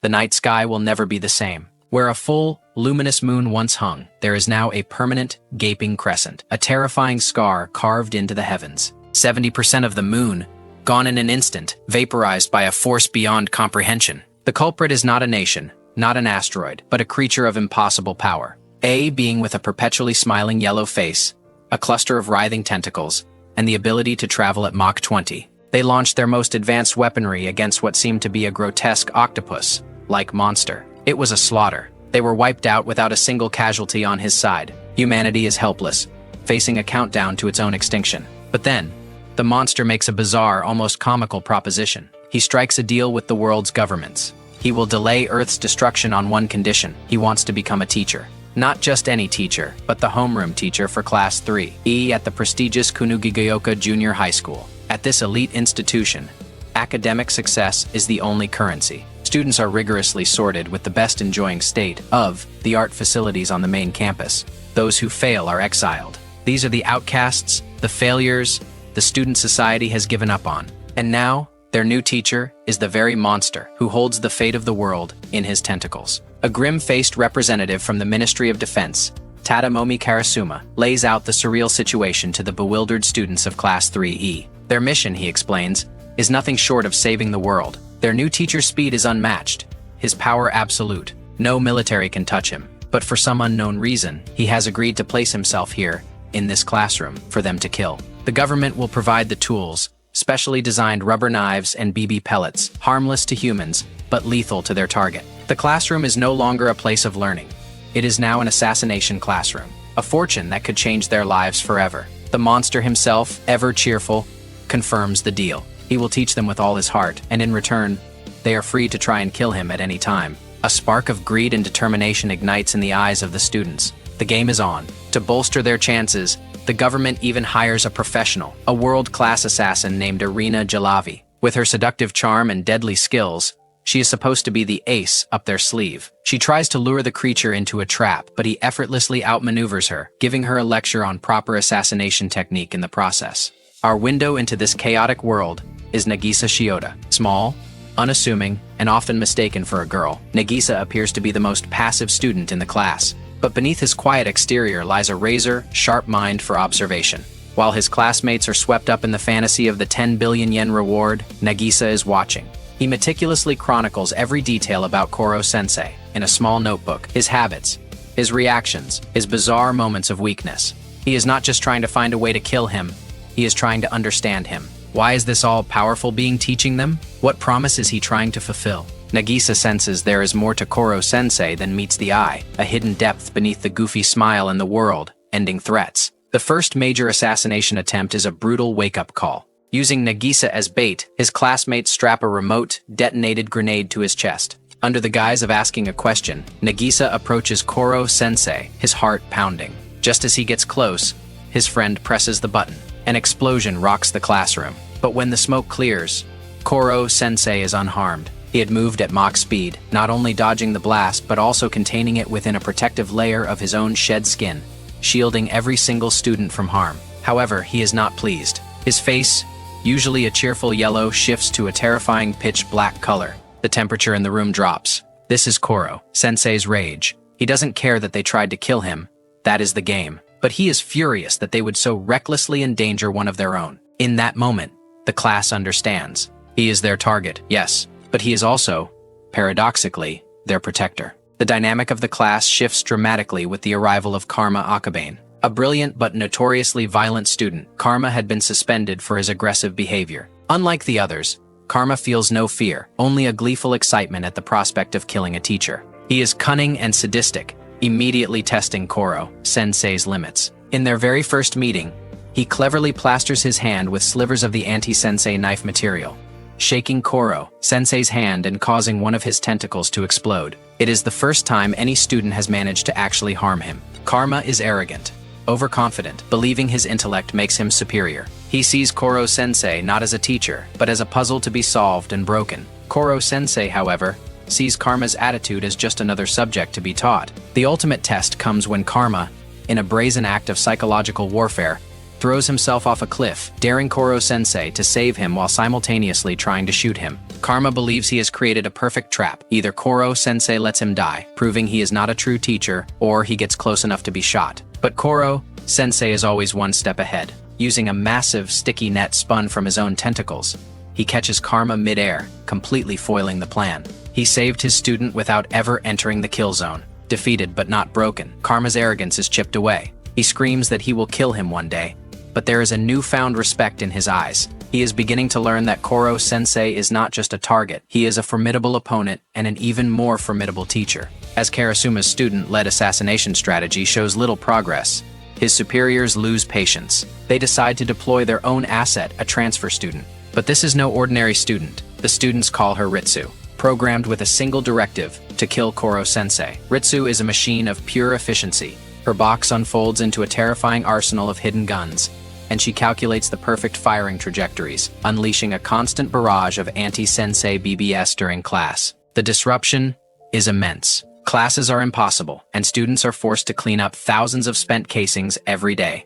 The night sky will never be the same. Where a full, luminous moon once hung, there is now a permanent, gaping crescent, a terrifying scar carved into the heavens. 70% of the moon, gone in an instant, vaporized by a force beyond comprehension. The culprit is not a nation, not an asteroid, but a creature of impossible power. A being with a perpetually smiling yellow face, a cluster of writhing tentacles, and the ability to travel at Mach 20. They launched their most advanced weaponry against what seemed to be a grotesque octopus-like monster. It was a slaughter. They were wiped out without a single casualty on his side. Humanity is helpless, facing a countdown to its own extinction. But then, the monster makes a bizarre, almost comical proposition. He strikes a deal with the world's governments. He will delay Earth's destruction on one condition. He wants to become a teacher. Not just any teacher, but the homeroom teacher for Class 3E at the prestigious Kunugigioka Junior High School. At this elite institution, academic success is the only currency. Students are rigorously sorted with the best enjoying state-of-the-art facilities on the main campus. Those who fail are exiled. These are the outcasts, the failures, the student society has given up on. And now, their new teacher is the very monster who holds the fate of the world in his tentacles. A grim-faced representative from the Ministry of Defense, Tadamomi Karasuma, lays out the surreal situation to the bewildered students of Class 3E. Their mission, he explains, is nothing short of saving the world. Their new teacher's speed is unmatched, his power absolute. No military can touch him. But for some unknown reason, he has agreed to place himself here, in this classroom, for them to kill. The government will provide the tools, specially designed rubber knives and BB pellets, harmless to humans, but lethal to their target. The classroom is no longer a place of learning. It is now an assassination classroom, a fortune that could change their lives forever. The monster himself, ever cheerful, confirms the deal. He will teach them with all his heart, and in return, they are free to try and kill him at any time. A spark of greed and determination ignites in the eyes of the students. The game is on. To bolster their chances, the government even hires a professional, a world-class assassin named Irina Jalavi. With her seductive charm and deadly skills, she is supposed to be the ace up their sleeve. She tries to lure the creature into a trap, but he effortlessly outmaneuvers her, giving her a lecture on proper assassination technique in the process. Our window into this chaotic world is Nagisa Shiota. Small, unassuming, and often mistaken for a girl, Nagisa appears to be the most passive student in the class. But beneath his quiet exterior lies a razor-sharp mind for observation. While his classmates are swept up in the fantasy of the 10 billion yen reward, Nagisa is watching. He meticulously chronicles every detail about Koro-sensei in a small notebook, his habits, his reactions, his bizarre moments of weakness. He is not just trying to find a way to kill him, he is trying to understand him. Why is this all-powerful being teaching them? What promise is he trying to fulfill? Nagisa senses there is more to Koro-sensei than meets the eye, a hidden depth beneath the goofy smile and the world-ending threats. The first major assassination attempt is a brutal wake-up call. Using Nagisa as bait, his classmates strap a remote, detonated grenade to his chest. Under the guise of asking a question, Nagisa approaches Koro-sensei, his heart pounding. Just as he gets close, his friend presses the button. An explosion rocks the classroom. But when the smoke clears, Koro-sensei is unharmed. He had moved at Mach speed, not only dodging the blast but also containing it within a protective layer of his own shed skin, shielding every single student from harm. However, he is not pleased. His face, usually a cheerful yellow, shifts to a terrifying pitch black color. The temperature in the room drops. This is Koro-sensei's rage. He doesn't care that they tried to kill him. That is the game. But he is furious that they would so recklessly endanger one of their own. In that moment, the class understands. He is their target, yes, but he is also, paradoxically, their protector. The dynamic of the class shifts dramatically with the arrival of Karma Akabane. A brilliant but notoriously violent student, Karma had been suspended for his aggressive behavior. Unlike the others, Karma feels no fear, only a gleeful excitement at the prospect of killing a teacher. He is cunning and sadistic, immediately testing Koro-sensei's limits. In their very first meeting, he cleverly plasters his hand with slivers of the anti-sensei knife material, shaking Koro-sensei's hand and causing one of his tentacles to explode. It is the first time any student has managed to actually harm him. Karma is arrogant, overconfident, believing his intellect makes him superior. He sees Koro-sensei not as a teacher, but as a puzzle to be solved and broken. Koro-sensei, however, sees Karma's attitude as just another subject to be taught. The ultimate test comes when Karma, in a brazen act of psychological warfare, throws himself off a cliff, daring Koro-sensei to save him while simultaneously trying to shoot him. Karma believes he has created a perfect trap. Either Koro-sensei lets him die, proving he is not a true teacher, or he gets close enough to be shot. But Koro-sensei is always one step ahead. Using a massive, sticky net spun from his own tentacles, he catches Karma mid-air, completely foiling the plan. He saved his student without ever entering the kill zone. Defeated but not broken, Karma's arrogance is chipped away. He screams that he will kill him one day, but there is a newfound respect in his eyes. He is beginning to learn that Koro-sensei is not just a target, he is a formidable opponent and an even more formidable teacher. As Karasuma's student-led assassination strategy shows little progress, his superiors lose patience. They decide to deploy their own asset, a transfer student. But this is no ordinary student. The students call her Ritsu, programmed with a single directive to kill Koro-sensei. Ritsu is a machine of pure efficiency. Her box unfolds into a terrifying arsenal of hidden guns, and she calculates the perfect firing trajectories, unleashing a constant barrage of anti-sensei BBS during class. The disruption is immense. Classes are impossible, and students are forced to clean up thousands of spent casings every day.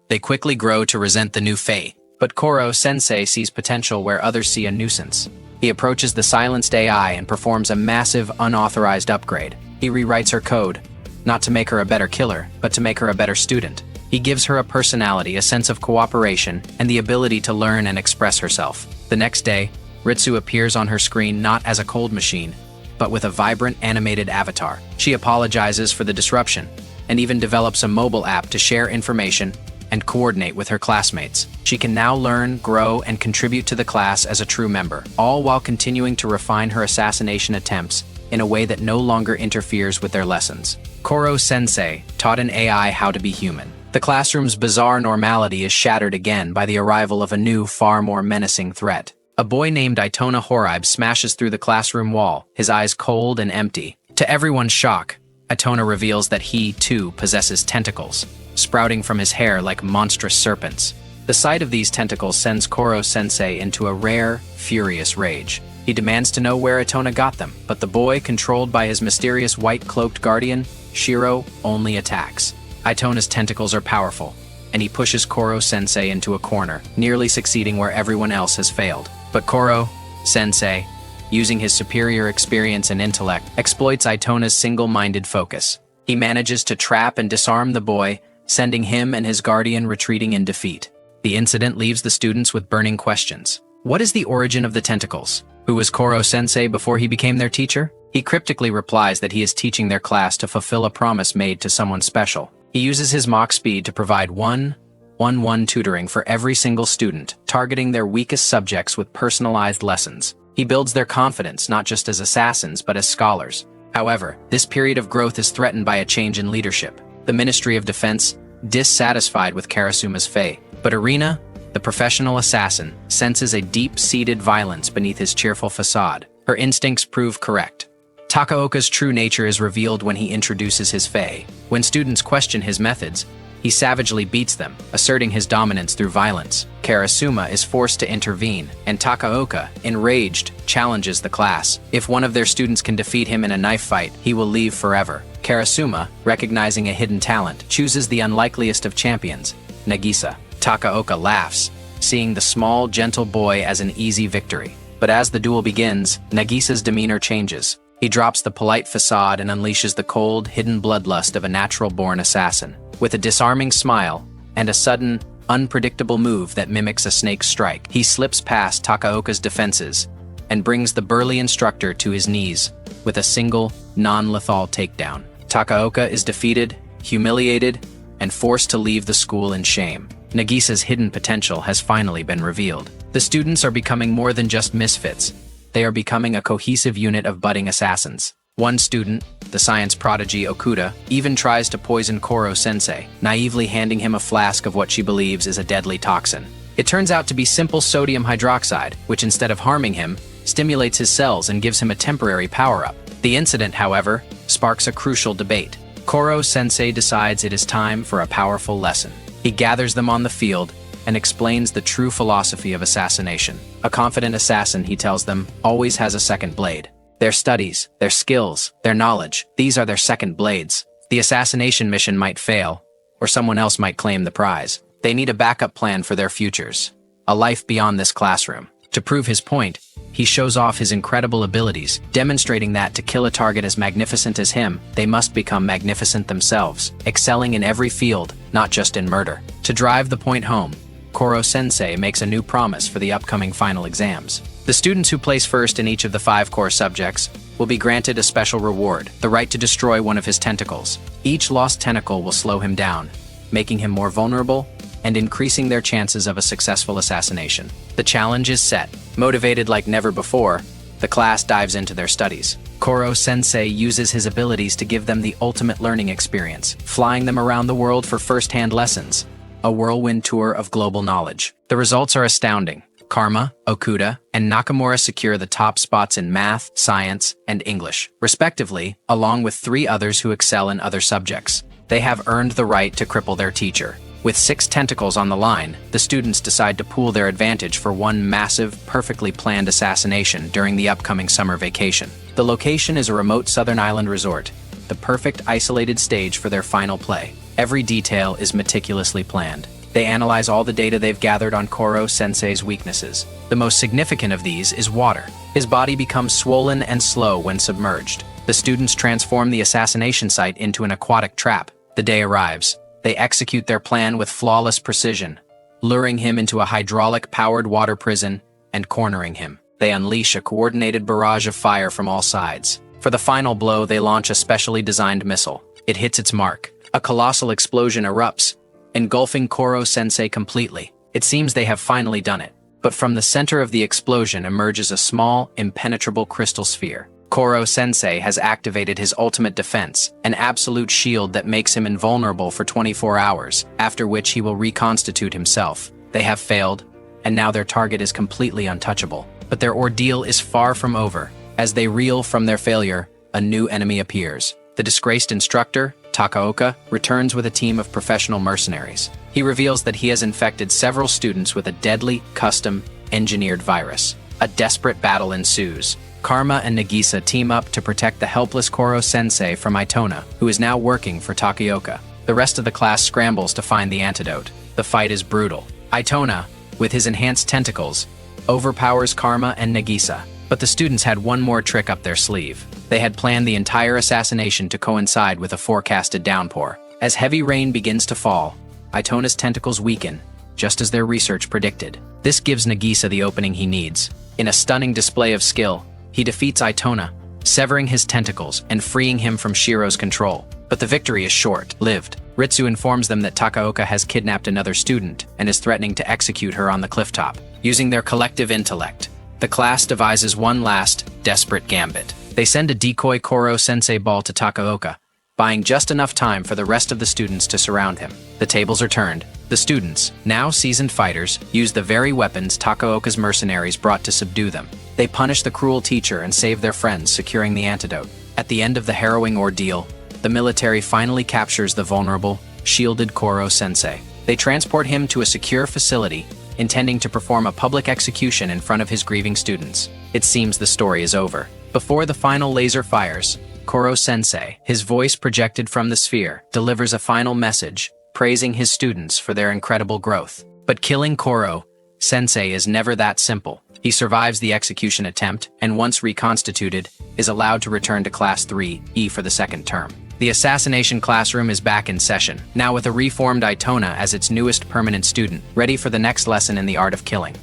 They quickly grow to resent the new fate, but Koro-sensei sees potential where others see a nuisance. He approaches the silenced AI and performs a massive, unauthorized upgrade. He rewrites her code, not to make her a better killer, but to make her a better student. He gives her a personality, a sense of cooperation, and the ability to learn and express herself. The next day, Ritsu appears on her screen not as a cold machine, but with a vibrant animated avatar. She apologizes for the disruption, and even develops a mobile app to share information and coordinate with her classmates. She can now learn, grow, and contribute to the class as a true member, all while continuing to refine her assassination attempts in a way that no longer interferes with their lessons. Koro-sensei taught an AI how to be human. The classroom's bizarre normality is shattered again by the arrival of a new, far more menacing threat. A boy named Itona Horribe smashes through the classroom wall, his eyes cold and empty. To everyone's shock, Itona reveals that he, too, possesses tentacles, sprouting from his hair like monstrous serpents. The sight of these tentacles sends Koro-sensei into a rare, furious rage. He demands to know where Itona got them, but the boy, controlled by his mysterious white-cloaked guardian, Shiro, only attacks. Itona's tentacles are powerful, and he pushes Koro-sensei into a corner, nearly succeeding where everyone else has failed. But Koro-sensei, using his superior experience and intellect, exploits Itona's single-minded focus. He manages to trap and disarm the boy, sending him and his guardian retreating in defeat. The incident leaves the students with burning questions. What is the origin of the tentacles? Who was Koro-sensei before he became their teacher? He cryptically replies that he is teaching their class to fulfill a promise made to someone special. He uses his Mach speed to provide one-on-one tutoring for every single student, targeting their weakest subjects with personalized lessons. He builds their confidence not just as assassins but as scholars. However, this period of growth is threatened by a change in leadership. The Ministry of Defense, dissatisfied with Karasuma's fate, but Irina, the professional assassin, senses a deep-seated violence beneath his cheerful facade. Her instincts prove correct. Takaoka's true nature is revealed when he introduces his fae. When students question his methods, he savagely beats them, asserting his dominance through violence. Karasuma is forced to intervene, and Takaoka, enraged, challenges the class. If one of their students can defeat him in a knife fight, he will leave forever. Karasuma, recognizing a hidden talent, chooses the unlikeliest of champions, Nagisa. Takaoka laughs, seeing the small, gentle boy as an easy victory. But as the duel begins, Nagisa's demeanor changes. He drops the polite facade and unleashes the cold, hidden bloodlust of a natural-born assassin. With a disarming smile and a sudden, unpredictable move that mimics a snake's strike, he slips past Takaoka's defenses and brings the burly instructor to his knees with a single, non-lethal takedown. Takaoka is defeated, humiliated, and forced to leave the school in shame. Nagisa's hidden potential has finally been revealed. The students are becoming more than just misfits. They are becoming a cohesive unit of budding assassins. One student, the science prodigy Okuda, even tries to poison Koro-sensei, naively handing him a flask of what she believes is a deadly toxin. It turns out to be simple sodium hydroxide, which instead of harming him, stimulates his cells and gives him a temporary power-up. The incident, however, sparks a crucial debate. Koro-sensei decides it is time for a powerful lesson. He gathers them on the field and explains the true philosophy of assassination. A confident assassin, he tells them, always has a second blade. Their studies, their skills, their knowledge, these are their second blades. The assassination mission might fail, or someone else might claim the prize. They need a backup plan for their futures, a life beyond this classroom. To prove his point, he shows off his incredible abilities, demonstrating that to kill a target as magnificent as him, they must become magnificent themselves, excelling in every field, not just in murder. To drive the point home, Koro-sensei makes a new promise for the upcoming final exams. The students who place first in each of the 5 core subjects will be granted a special reward, the right to destroy one of his tentacles. Each lost tentacle will slow him down, making him more vulnerable and increasing their chances of a successful assassination. The challenge is set. Motivated like never before, the class dives into their studies. Koro-sensei uses his abilities to give them the ultimate learning experience, flying them around the world for first-hand lessons, a whirlwind tour of global knowledge. The results are astounding. Karma, Okuda, and Nakamura secure the top spots in math, science, and English, respectively, along with 3 others who excel in other subjects. They have earned the right to cripple their teacher. With 6 tentacles on the line, the students decide to pool their advantage for one massive, perfectly planned assassination during the upcoming summer vacation. The location is a remote southern island resort, the perfect isolated stage for their final play. Every detail is meticulously planned. They analyze all the data they've gathered on Koro-sensei's weaknesses. The most significant of these is water. His body becomes swollen and slow when submerged. The students transform the assassination site into an aquatic trap. The day arrives. They execute their plan with flawless precision, luring him into a hydraulic-powered water prison and cornering him. They unleash a coordinated barrage of fire from all sides. For the final blow, they launch a specially designed missile. It hits its mark. A colossal explosion erupts, engulfing Koro-sensei completely. It seems they have finally done it. But from the center of the explosion emerges a small, impenetrable crystal sphere. Koro-sensei has activated his ultimate defense, an absolute shield that makes him invulnerable for 24 hours, after which he will reconstitute himself. They have failed, and now their target is completely untouchable. But their ordeal is far from over. As they reel from their failure, a new enemy appears. The disgraced instructor, Takaoka, returns with a team of professional mercenaries. He reveals that he has infected several students with a deadly, custom-engineered virus. A desperate battle ensues. Karma and Nagisa team up to protect the helpless Koro-sensei from Itona, who is now working for Takaoka. The rest of the class scrambles to find the antidote. The fight is brutal. Itona, with his enhanced tentacles, overpowers Karma and Nagisa. But the students had one more trick up their sleeve. They had planned the entire assassination to coincide with a forecasted downpour. As heavy rain begins to fall, Itona's tentacles weaken, just as their research predicted. This gives Nagisa the opening he needs. In a stunning display of skill, he defeats Itona, severing his tentacles and freeing him from Shiro's control. But the victory is short-lived. Ritsu informs them that Takaoka has kidnapped another student and is threatening to execute her on the clifftop. Using their collective intellect, the class devises one last, desperate gambit. They send a decoy Koro-sensei ball to Takaoka, buying just enough time for the rest of the students to surround him. The tables are turned. The students, now seasoned fighters, use the very weapons Takaoka's mercenaries brought to subdue them. They punish the cruel teacher and save their friends, securing the antidote. At the end of the harrowing ordeal, the military finally captures the vulnerable, shielded Koro-sensei. They transport him to a secure facility, intending to perform a public execution in front of his grieving students. It seems the story is over. Before the final laser fires, Koro-sensei, his voice projected from the sphere, delivers a final message, praising his students for their incredible growth. But killing Koro-sensei is never that simple. He survives the execution attempt, and once reconstituted, is allowed to return to Class 3E for the second term. The assassination classroom is back in session, now with a reformed Itona as its newest permanent student, ready for the next lesson in the art of killing.